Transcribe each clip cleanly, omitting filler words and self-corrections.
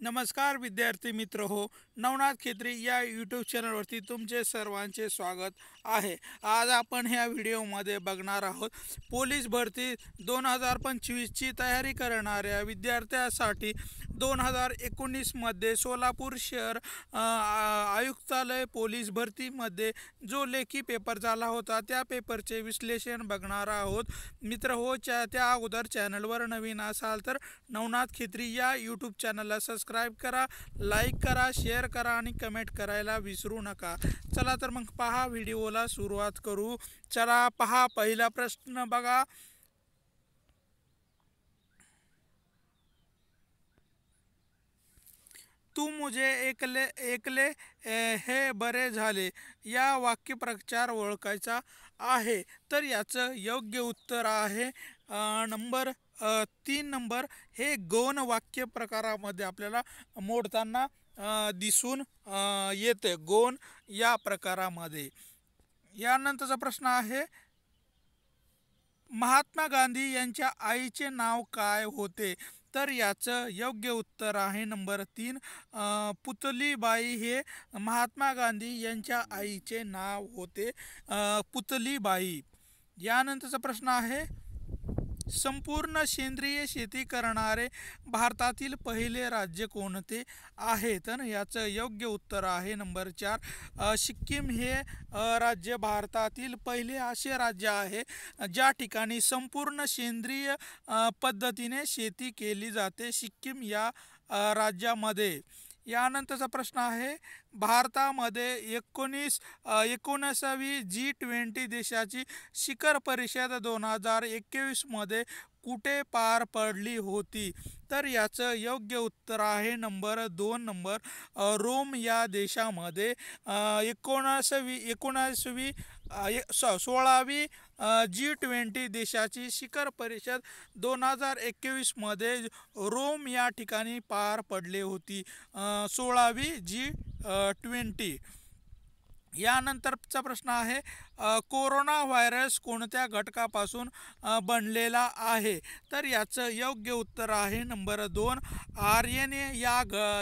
नमस्कार विद्यार्थी मित्र हो. नवनाथ खेत्री या यूट्यूब चॅनलवरती तुमचे सर्वांचे स्वागत आहे. आज आपण ह्या व्हिडिओमध्ये बघणार आहोत पोलीस भरती 2025ची तयारी करणाऱ्या विद्यार्थ्यांसाठी 2019मध्ये सोलापूर शहर आयुक्तालय पोलीस भरतीमध्ये जो लेखी पेपर झाला होता त्या पेपरचे विश्लेषण बघणार आहोत. मित्र हो, त्या अगोदर चॅनलवर नवीन असाल तर नवनाथ खेत्री या यूट्यूब चॅनलला सबस्क्राईब करा, लाईक करा, शेअर करा आणि कमेंट करायला विसरू नका. चला तर मग पहा, व्हिडिओला सुरुवात करू. चला पहा, पहिला प्रश्न बघा. तू मुझे एकले एकले हे बरे झाले या वाक्यप्रचार ओळखायचा आहे. तर याचं योग्य उत्तर आहे नंबर 3 नंबर. हे गौण वाक्य प्रकारामध्ये आपल्याला मोडताना दिसून येते, गौण या प्रकारामध्ये. यानंतरचा प्रश्न आहे, महात्मा गांधी यांच्या आईचे नाव काय होते? तर याचं योग्य उत्तर आहे नंबर 3 पुतलीबाई. हे महात्मा गांधी यांच्या आईचे नाव होते पुतलीबाई. यानंतरचा प्रश्न आहे, संपूर्ण सेंद्रिय शेती करणारे भारतातील पहिले राज्य कोणते आहे? तर याचं योग्य उत्तर आहे नंबर 4 सिक्कीम. हे राज्य भारतातील पहिले असे राज्य आहे ज्या ठिकाणी संपूर्ण सेंद्रिय पद्धतीने शेती केली जाते, सिक्कीम या राज्यामध्ये. यानंतरचा प्रश्न आहे, भारतामध्ये 19वी G20 देशाची शिखर परिषद 2021मध्ये कुठे पार पडली होती? तर याचं योग्य उत्तर आहे नंबर 2 नंबर रोम या देशामध्ये. 16वी G20 देशाची शिखर परिषद 2021मध्ये रोम या ठिकाणी पार पडली होती, 16वी G20. यानंतरचा प्रश्न आहे, कोरोना व्हायरस कोणत्या घटकापासून बनलेला आहे? तर याचं योग्य उत्तर आहे नंबर 2 RNA.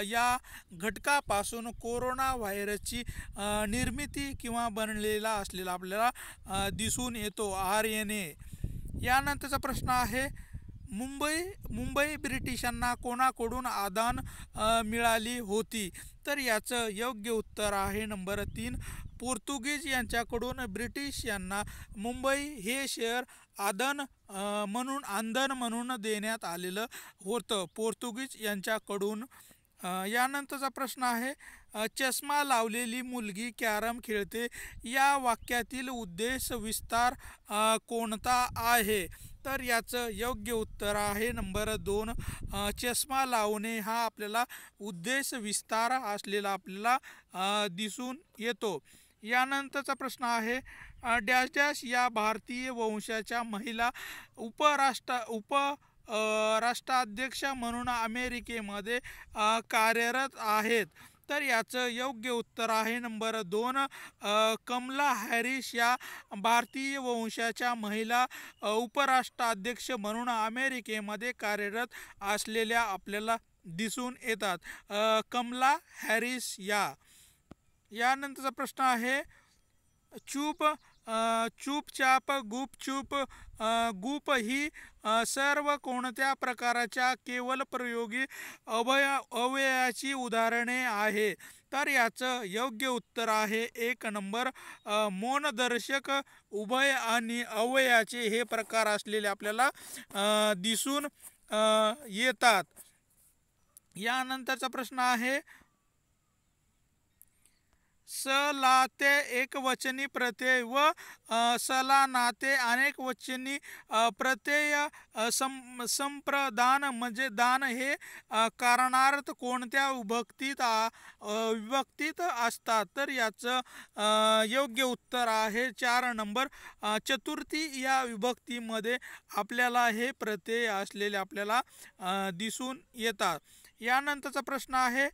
या घटकापासून कोरोना व्हायरसची निर्मिती किंवा बनलेला असलेला आपल्याला दिसून येतो, RNA. यानंतरचा प्रश्न आहे, मुंबई ब्रिटिशांना कोणाकडून आदान मिळाली होती? तर याचं योग्य उत्तर आहे नंबर 3 पोर्तुगीज यांच्याकडून ब्रिटिश यांना मुंबई हे शहर आंदण म्हणून देण्यात आलेलं होतं, पोर्तुगीज यांच्याकडून. यानंतरचा प्रश्न आहे, चष्मा लावलेली मुलगी कॅरम खेळते या वाक्यातील उद्देश विस्तार कोणता आहे? तर याचं योग्य उत्तर आहे नंबर 2 चष्मा लावणे हा आपल्याला उद्देश विस्तार असलेला आपल्याला दिसून येतो. यानंतरचा प्रश्न आहे, डॅश डॅश या भारतीय वंशाच्या महिला राष्ट्राध्यक्ष म्हणून अमेरिकेमध्ये कार्यरत आहेत? तर याचं योग्य उत्तर आहे नंबर 2 कमला हॅरिस या भारतीय वंशाच्या महिला उपराष्ट्राध्यक्ष म्हणून अमेरिकेमध्ये कार्यरत असलेल्या आपल्याला दिसून येतात, कमला हॅरिस या. यानंतरचा प्रश्न आहे, चुपचाप गुपचूप गुप ही सर्व कोणत्या प्रकारच्या केवळ प्रयोगी अव्ययाची उदाहरणे आहे? तर याचं योग्य उत्तर आहे 1 नंबर मौनदर्शक, उभय आणि अव्ययाचे हे प्रकार असलेले आपल्याला दिसून येतात. यानंतरचा प्रश्न आहे, सलाते एकवचनी प्रत्यय व सलानाते अनेकवचनी प्रत्यय संप्रदान म्हणजे दान हे कारणार्थ कोणत्या विभक्तीत असतात? तर याचं योग्य उत्तर आहे 4 नंबर चतुर्थी या विभक्तीमध्ये आपल्याला हे प्रत्यय असलेले आपल्याला दिसून येतात. यानंतरचा प्रश्न आहे,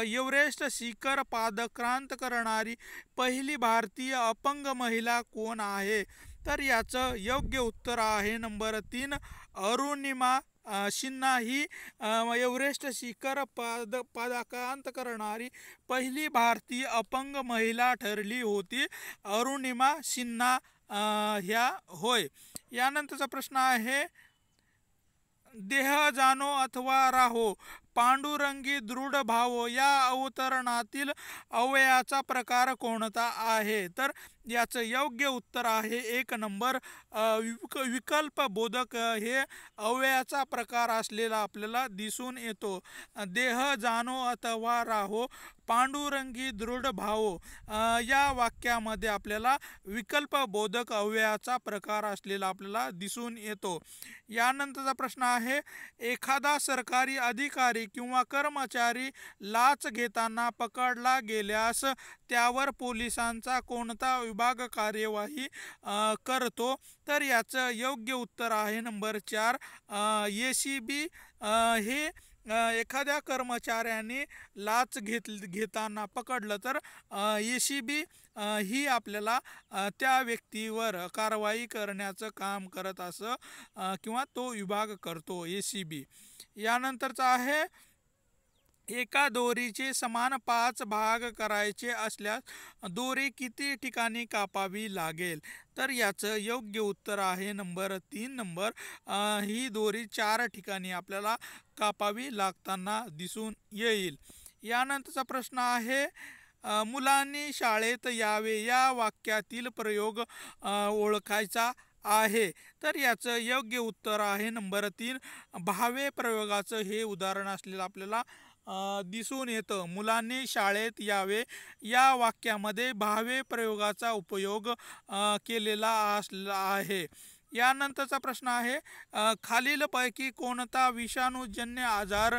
एव्हरेस्ट शिखर पादक्रांत करणारी पहिली भारतीय अपंग महिला कोण आहे? तर याचं योग्य उत्तर आहे नंबर 3 अरुणिमा सिन्हा ही एव्हरेस्ट शिखर पदाकांत करणारी पहिली भारतीय अपंग महिला ठरली होती. अरुणिमा सिन्हा ह्या होय. यानंतरचा प्रश्न आहे, देह जाणो अथवा राहो पांडुरंगी दृढ भावो या अवतरणातील अवयवाचा प्रकार कोणता आहे? तर याचं योग्य उत्तर आहे 1 नंबर विकल्प बोधक हे अवयवाचा प्रकार असलेला आपल्याला दिसून येतो. देह जाणो अथवा राहो पांडुरंगी दृढ भावो या वाक्यामध्ये आपल्याला विकल्प बोधक अवयवाचा प्रकार असलेला आपल्याला दिसून येतो. यानंतरचा प्रश्न आहे, एखादा सरकारी अधिकारी किंवा कर्मचारी लाच घेताना पकडला गेल्यास त्यावर पोलिसांचा कोणता विभाग कार्यवाही करतो? तर याचं योग्य उत्तर आहे नंबर 4 ACB. हे एखाद्या कर्मचाऱ्याने लाच घेताना पकडलं तर ACB ही आपल्याला त्या व्यक्तीवर कारवाई करण्याचं काम करत असं किंवा तो विभाग करतो ACB. यानंतरचा आहे, एका दोरीचे समान 5 भाग करायचे असल्यास दोरी किती ठिकाणी कापावी लागेल? तर याचं योग्य उत्तर आहे नंबर 3 ही दोरी 4 ठिकाणी आपल्याला कापावी लागताना दिसून येईल. यानंतरचा प्रश्न आहे, मुलांनी शाळेत यावे या वाक्यातील प्रयोग ओळखायचा आहे. तर याचं योग्य उत्तर आहे नंबर 3 भावे प्रयोगाचं हे उदाहरण असलेलं आपल्याला दिसून येतं. मुलांनी शाळेत यावे या वाक्यामध्ये भावे प्रयोगाचा उपयोग केलेला आहे. यानंतरचा प्रश्न आहे, खालीलपैकी कोणता विषाणूजन्य आजार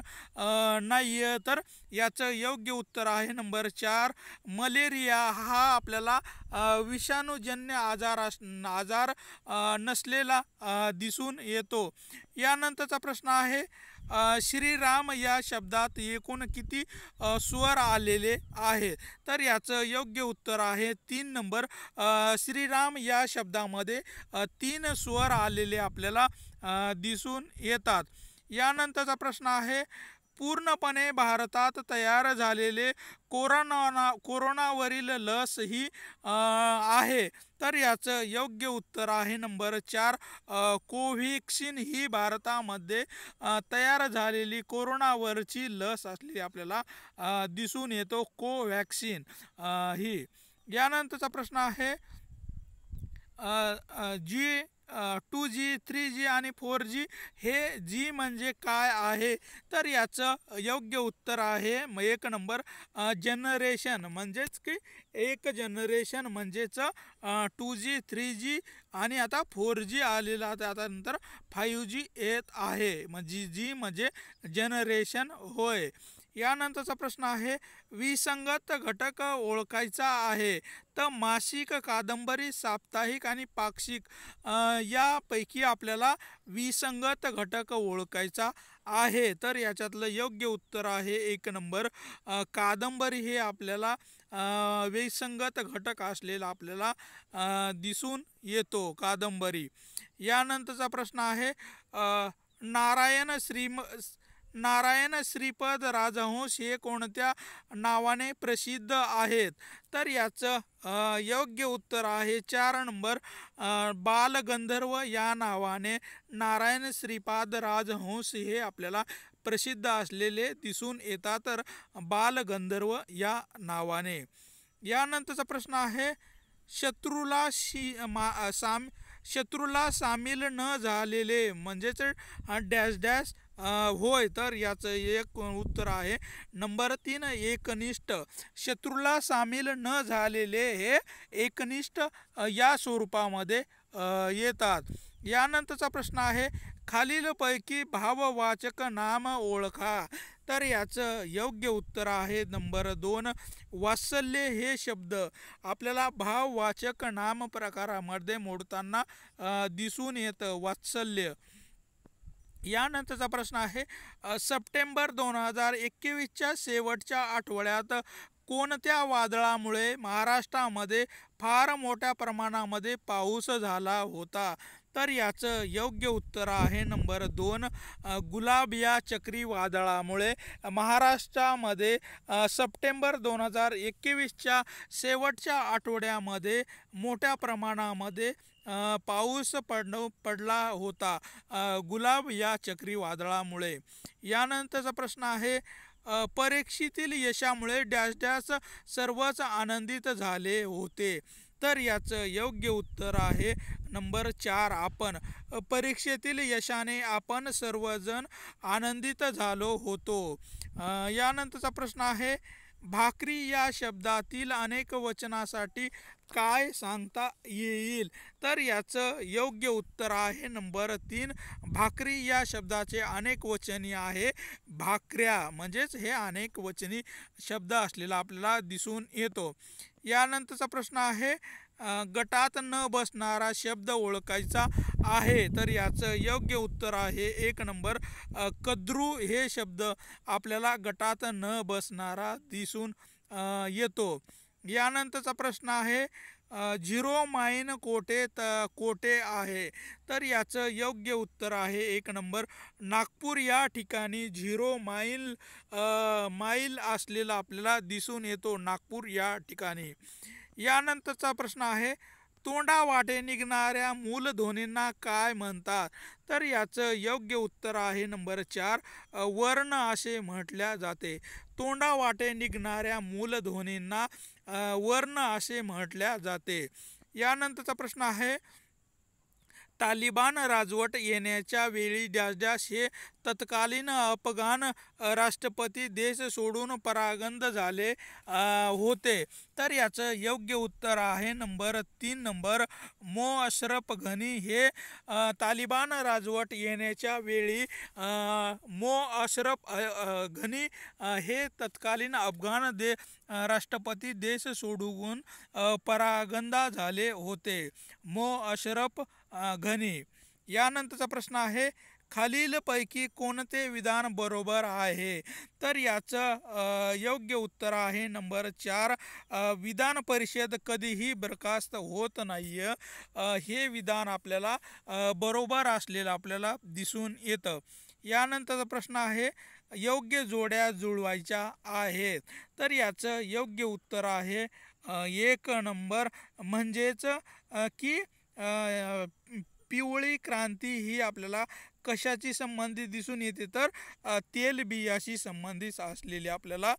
नाही? तर याचं योग्य उत्तर आहे नंबर 4 मलेरिया हा आपल्याला विषाणूजन्य आजार नसलेला दिसून येतो. यानंतरचा प्रश्न आहे, श्रीराम या शब्दात एकूण किती स्वर आलेले आहे? तर याचं योग्य उत्तर आहे 3 नंबर श्रीराम या शब्दामध्ये 3 स्वर आलेले आपल्याला दिसून येतात. यानंतरचा प्रश्न आहे, पूर्णपणे भारतात तयार झालेले कोरोनावरील लस ही आहे. तर याचं योग्य उत्तर आहे नंबर 4 कोव्हॅक्सिन ही भारतामध्ये तयार झालेली कोरोनावरची लस असलेली आपल्याला दिसून येतो कोव्हॅक्सिन ही. यानंतरचा प्रश्न आहे, G 2G 3G आणि 4G हे G म्हणजे काय आहे? तर याचं योग्य उत्तर आहे 1 नंबर जनरेशन, म्हणजेच की एक जनरेशन म्हणजेच 2G 3G आणि आता 4G आलेला, त्यानंतर 5G येत आहे. म्हणजे G म्हणजे जनरेशन होय. यानंतरचा प्रश्न आहे, विसंगत घटक ओळखायचा आहे. तर मासिक, कादंबरी, साप्ताहिक आणि पाक्षिक यापैकी आपल्याला विसंगत घटक ओळखायचा आहे. तर याच्यातलं योग्य उत्तर आहे 1 नंबर कादंबरी हे आपल्याला विसंगत घटक असलेला आपल्याला दिसून येतो कादंबरी. यानंतरचा प्रश्न आहे, नारायण श्रीपद राजहंस हे कोणत्या नावाने प्रसिद्ध आहेत? तर याचं योग्य उत्तर आहे 4 नंबर बालगंधर्व या नावाने नारायण श्रीपाद राजहंस हे आपल्याला प्रसिद्ध असलेले दिसून येतात, तर बालगंधर्व या नावाने. यानंतरचा प्रश्न आहे, शत्रूला सामील न झालेले म्हणजेच डॅश डॅश होय. तर याचं एक उत्तर आहे नंबर 3 एकनिष्ठ. शत्रूला सामील न झालेले हे एकनिष्ठ या स्वरूपामध्ये येतात. यानंतरचा प्रश्न आहे, खालीलपैकी भाववाचक नाम ओळखा. तर याचं योग्य उत्तर आहे नंबर 2 वात्सल्य हे शब्द आपल्याला भाववाचक नाम प्रकारामध्ये मोडताना दिसून येतं वात्सल्य. यानंतरचा प्रश्न आहे, सप्टेंबर 2021च्या शेवटच्या आठवड्यात कोणत्या वादळामुळे महाराष्ट्रामध्ये फार मोठ्या प्रमाणामध्ये पाऊस झाला होता? तर याचं योग्य उत्तर आहे नंबर 2 गुलाब या चक्रीवादळामुळे महाराष्ट्रामध्ये सप्टेंबर 2021च्या शेवटच्या आठवड्यामध्ये मोठ्या प्रमाणामध्ये पाऊस पडला होता गुलाब या चक्रीवादळामुळे. यानंतरचा प्रश्न आहे परीक्षेतील यशामुळे डॅश डॅश सर्वच आनंदित झाले होते. तर याचं योग्य उत्तर आहे नंबर 4 आपण. परीक्षेतील यशाने आपण सर्वजण आनंदित झालो होतो. यानंतरचा प्रश्न आहे भाकरी या शब्दातील अनेक वचनासाठी काय सांगता येईल. तर याचं योग्य उत्तर आहे नंबर 3 भाकरी या शब्दाचे अनेक वचनी आहे भाकऱ्या, म्हणजेच हे अनेक वचनी शब्द असलेला आपल्याला दिसून येतो. यानंतरचा प्रश्न आहे गटात न बसणारा शब्द ओळखायचा आहे. तर याचं योग्य उत्तर आहे 1 नंबर कद्रू हे शब्द आपल्याला गटात न बसणारा दिसून येतो. यानंतरचा प्रश्न आहे झिरो माइन कोठे आहे. तर याचं योग्य उत्तर आहे 1 नंबर नागपूर या ठिकाणी झिरो माईल असलेला आपल्याला दिसून येतो नागपूर या ठिकाणी. यानंतरचा प्रश्न आहे तोंडावाटे निघणाऱ्या मूलध्वनींना काय म्हणतात. तर याचं योग्य उत्तर आहे नंबर 4 वर्ण असे म्हटल्या जाते. तोंडावाटे निघणाऱ्या मूलध्वनींना वर्ण असे म्हटल्या जाते. यानंतरचा प्रश्न आहे तालिबान राजवट येण्याच्या वेळी डॅश डॅश हे तत्कालीन अफगाण राष्ट्रपती देश सोडून परागंद झाले होते. तर याचं योग्य उत्तर आहे नंबर 3 नंबर मो अशरफ घनी हे तालिबान राजवट येण्याच्या वेळी मो अशरफ घनी हे तत्कालीन अफगाण राष्ट्रपती देश सोडून परागंदा झाले होते. मो अशरफ घनी. यानंतरचा प्रश्न आहे खालीलपैकी कोणते विधान बरोबर आहे. तर याचं योग्य उत्तर आहे नंबर 4 विधान परिषद कधीही बरखास्त होत नाही. हे विधान आपल्याला बरोबर असलेलं आपल्याला दिसून येतं. यानंतरचा प्रश्न आहे योग्य जोड्या जुळवायच्या आहेत. तर याचं योग्य उत्तर आहे 1 नंबर म्हणजेच की पिवळी क्रांती ही आपल्याला कशाची संबंधित दिसून येते. तर तेलबियाशी संबंधित असलेली आपल्याला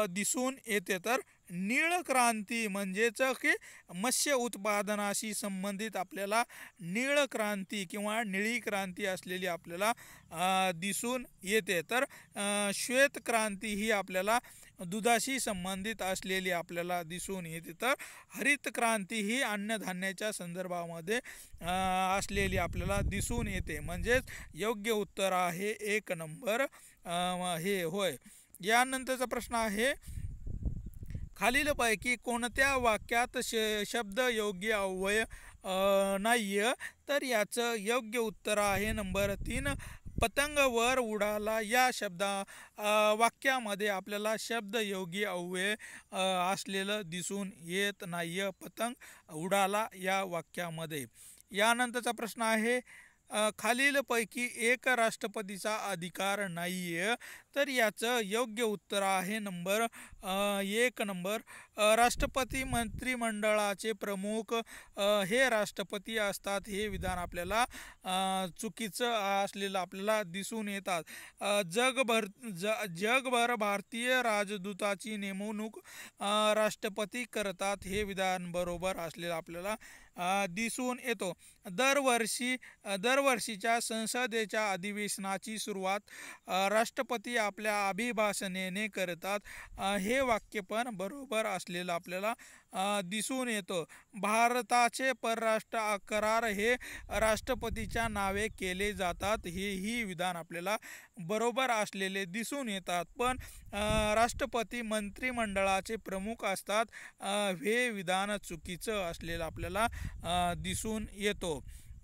दिसून येते. तर नीळ क्रांती म्हणजेच की मत्स्य उत्पादनाशी संबंधित आपल्याला नीळ क्रांती किंवा निळी क्रांती असलेली आपल्याला दिसून येते. तर श्वेत क्रांती ही आपल्याला दुधाशी संबंधित असलेली आपल्याला दिसून येते. तर हरित क्रांती ही अन्नधान्याच्या संदर्भामध्ये असलेली आपल्याला दिसून येते. म्हणजेच योग्य उत्तर आहे 1 नंबर हे होय. यानंतरचा प्रश्न आहे खालीलपैकी कोणत्या वाक्यात शब्द योग्य अव्यय नाही. तर याचं योग्य उत्तर आहे नंबर 3 पतंग वर उडाला या वाक्यामध्ये आपल्याला शब्द योगी अव्यय असलेलं दिसून येत नाही पतंग उडाला या वाक्यामध्ये. यानंतरचा प्रश्न आहे खालीलपैकी एक राष्ट्रपतीचा अधिकार नाही. तर याचं योग्य उत्तर आहे नंबर 1 नंबर राष्ट्रपती मंत्रिमंडळाचे प्रमुख हे राष्ट्रपती असतात. हे विधान आपल्याला चुकीचं असलेलं आपल्याला दिसून येतात. जगभर भारतीय राजदूताची नेमणूक राष्ट्रपती करतात. हे विधान बरोबर असलेलं आपल्याला दिसून येतो. दरवर्षीच्या संसदेच्या अधिवेशनाची सुरुवात राष्ट्रपती आपल्या अभिभाषणाने करतात. हे वाक्य पण बरोबर असलेलं आपल्याला दिसून येतं. भारताचे परराष्ट्र करार हे राष्ट्रपतीच्या नावे केले जातात. हेही विधान आपल्याला बरोबर असलेले दिसून येतात. पण राष्ट्रपती मंत्रिमंडळाचे प्रमुख असतात. हे विधान चुकीचं असलेलं आपल्याला दिसून येतो.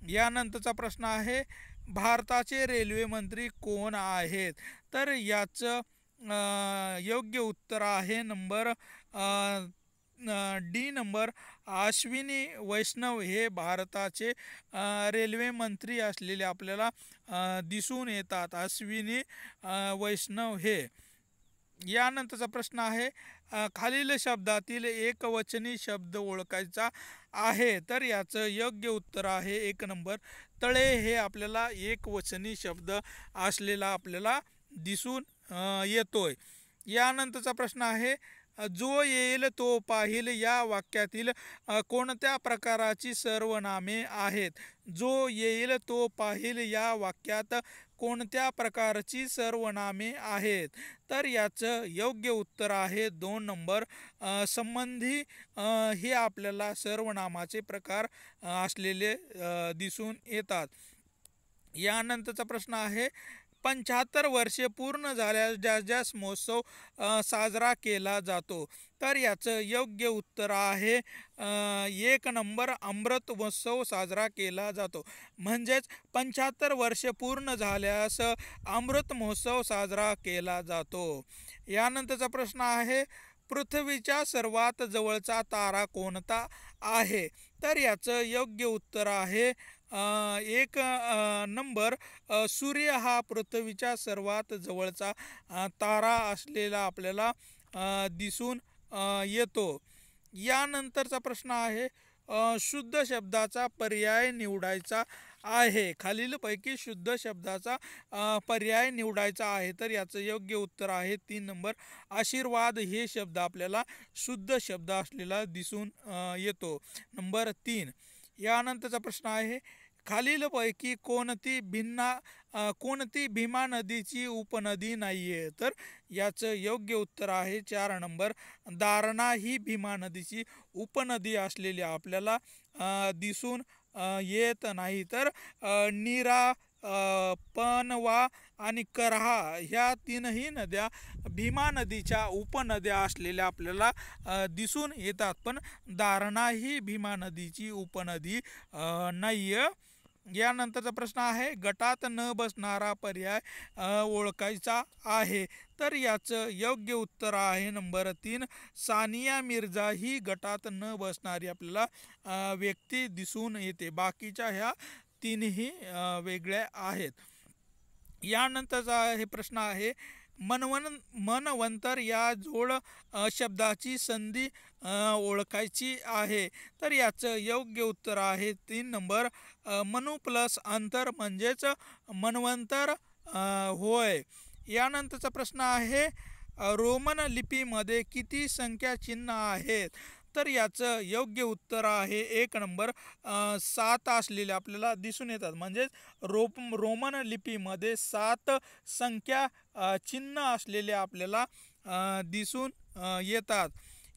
यानंतरचा प्रश्न आहे भारताचे रेल्वे मंत्री कोण आहेत. तर याचं योग्य उत्तर आहे नंबर डी नंबर अश्विनी वैष्णव हे भारताचे रेल्वे मंत्री असलेले आपल्याला दिसून येतात. अश्विनी वैष्णव हे. यानंतरचा प्रश्न आहे खालील शब्दातील एकवचनी शब्द ओळखायचा आहे. तर याचं योग्य उत्तर आहे एक नंबर तळे. हे आपल्याला एकवचनी शब्द असलेला आपल्याला दिसून येतोय. यानंतरचा प्रश्न आहे जो येईल तो पाहिल या वाक्यातील कोणत्या प्रकाराची सर्वनामे आहेत. जो येईल तो पाहिल या वाक्यात कोणत्या प्रकारची सर्वनामे आहेत. तर याचं योग्य उत्तर आहे 2 नंबर संबंधी. हे आपल्याला सर्वनामाचे प्रकार असलेले दिसून येतात. यानंतरचा प्रश्न आहे 75 वर्षे पूर्ण झाल्यास ज्यास ज्यास महोत्सव साजरा केला जातो. तर याचं योग्य उत्तर आहे 1 नंबर अमृत महोत्सव साजरा केला जातो. म्हणजेच 75 वर्षे पूर्ण झाल्यास अमृत महोत्सव साजरा केला जातो. यानंतरचा प्रश्न आहे पृथ्वीच्या सर्वात जवळचा तारा कोणता आहे. तर याचं योग्य उत्तर आहे 1 नंबर सूर्य हा पृथ्वीच्या सर्वात जवळचा तारा असलेला आपल्याला दिसून येतो. यानंतरचा प्रश्न आहे शुद्ध शब्दाचा पर्याय निवडायचा आहे. खालीलपैकी शुद्ध शब्दाचा पर्याय निवडायचा आहे. तर याचं योग्य उत्तर आहे 3 नंबर आशीर्वाद. हे शब्द आपल्याला शुद्ध शब्द असलेला दिसून येतो. नंबर 3. यानंतरचा प्रश्न आहे खालीलपैकी कोणती भीमा नदीची उपनदी नाहीये. तर याचं योग्य उत्तर आहे 4 नंबर दारणा ही भीमा नदीची उपनदी असलेली आपल्याला दिसून येत नाही. तर नीरा, पनवा आणि करहा ह्या तीनही नद्या भीमा नदीच्या उपनद्या असलेल्या आपल्याला दिसून येतात. पण दारणा ही भीमा नदीची उपनदी नाही. यानंतरचा प्रश्न आहे गटात न बसणारा पर्याय ओळखायचा आहे. तर याचं योग्य उत्तर आहे नंबर 3 सानिया मिर्झा ही गटात न बसणारी आपल्याला व्यक्ती दिसून येते. बाकीच्या ह्या तीनही वेगळ्या आहेत. यानंतरचा हे प्रश्न आहे मनवंतर या जोड शब्दाची संधी ओळखायची आहे. तर याचं योग्य उत्तर आहे 3 नंबर मनु प्लस अंतर म्हणजेच मनवंतर होय. यानंतरचा प्रश्न आहे रोमन लिपीमध्ये किती संख्या चिन्ह आहेत. तर याचं योग्य उत्तर आहे 1 नंबर 7 असलेले आपल्याला दिसून येतात. म्हणजेच रोमन लिपीमध्ये 7 संख्या चिन्ह असलेले आपल्याला दिसून येतात.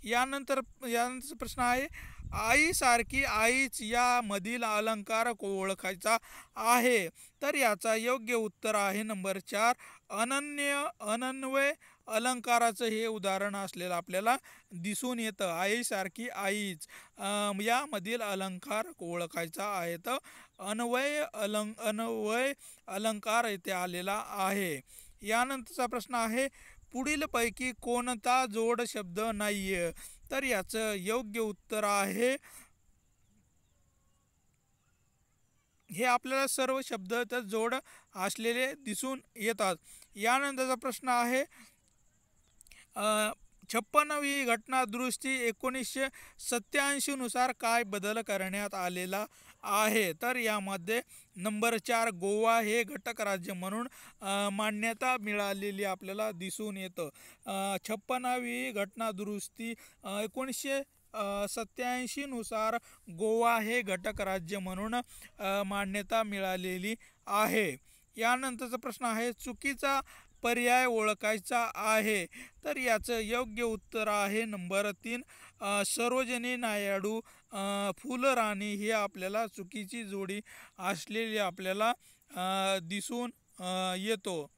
यानंतरचा प्रश्न आहे आईसारखी आईच यामधील अलंकार ओळखायचा आहे. तर याचा योग्य उत्तर आहे नंबर 4 अनन्वय अलंकाराचं हे उदाहरण असलेलं आपल्याला दिसून येतं. आईसारखी आईच यामधील अलंकार ओळखायचा आहे. तर अन्वय अलंकार इथे आलेला आहे. यानंतरचा प्रश्न आहे पुढीलपैकी कोणता जोड शब्द नाहीये. तर याचं योग्य उत्तर आहे हे आपल्याला सर्व शब्द तर जोड असलेले दिसून येतात. यानंतरचा प्रश्न आहे 56वी घटना दुरुस्ती 1987 नुसार काय बदल करण्यात आलेला आहे. तर यामध्ये नंबर 4 गोवा हे घटक राज्य म्हणून मान्यता मिळालेली आपल्याला दिसून येतं. 56वी घटना दुरुस्ती 1987 नुसार गोवा हे घटक राज्य म्हणून मान्यता मिळालेली आहे. यानंतरचा प्रश्न आहे चुकीचा पर्याय ओळखायचा आहे. तर याचं योग्य उत्तर आहे नंबर 3 सरोजिनी नायडू फुलराणी ही आपल्याला चुकीची जोडी असलेली आपल्याला दिसून येतो.